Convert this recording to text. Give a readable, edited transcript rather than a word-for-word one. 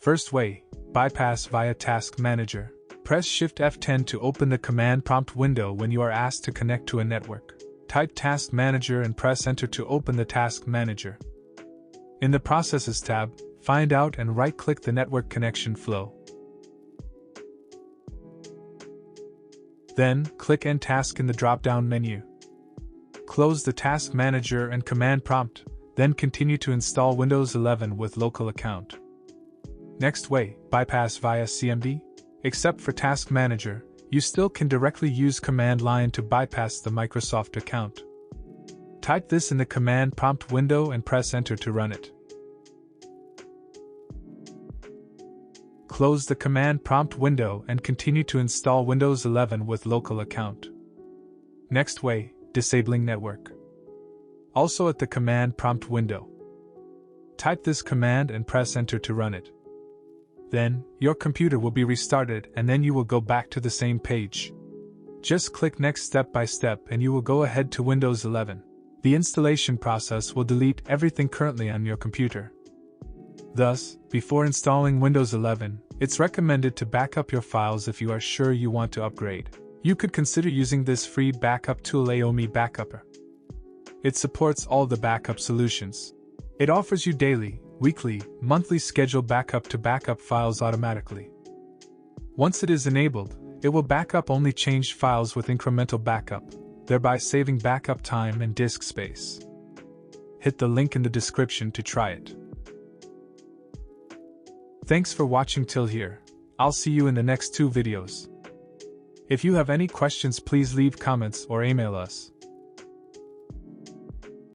First way, bypass via Task Manager. Press Shift F10 to open the command prompt window when you are asked to connect to a network. Type Task Manager and press Enter to open the Task Manager. In the Processes tab, find out and right-click the network connection flow. Then, click End Task in the drop-down menu. Close the Task Manager and command prompt, then continue to install Windows 11 with local account. Next way, bypass via CMD. Except for Task Manager, you still can directly use command line to bypass the Microsoft account. Type this in the command prompt window and press Enter to run it. Close the command prompt window and continue to install Windows 11 with local account. Next way, disabling network. Also at the command prompt window. Type this command and press Enter to run it. Then, your computer will be restarted and then you will go back to the same page. Just click Next step by step and you will go ahead to Windows 11. The installation process will delete everything currently on your computer. Thus, before installing Windows 11, it's recommended to back up your files if you are sure you want to upgrade. You could consider using this free backup tool AOMI Backupper. It supports all the backup solutions. It offers you daily, weekly, monthly schedule backup to backup files automatically. Once it is enabled, it will backup only changed files with incremental backup, thereby saving backup time and disk space. Hit the link in the description to try it. Thanks for watching till here. I'll see you in the next 2 videos. If you have any questions, please leave comments or email us.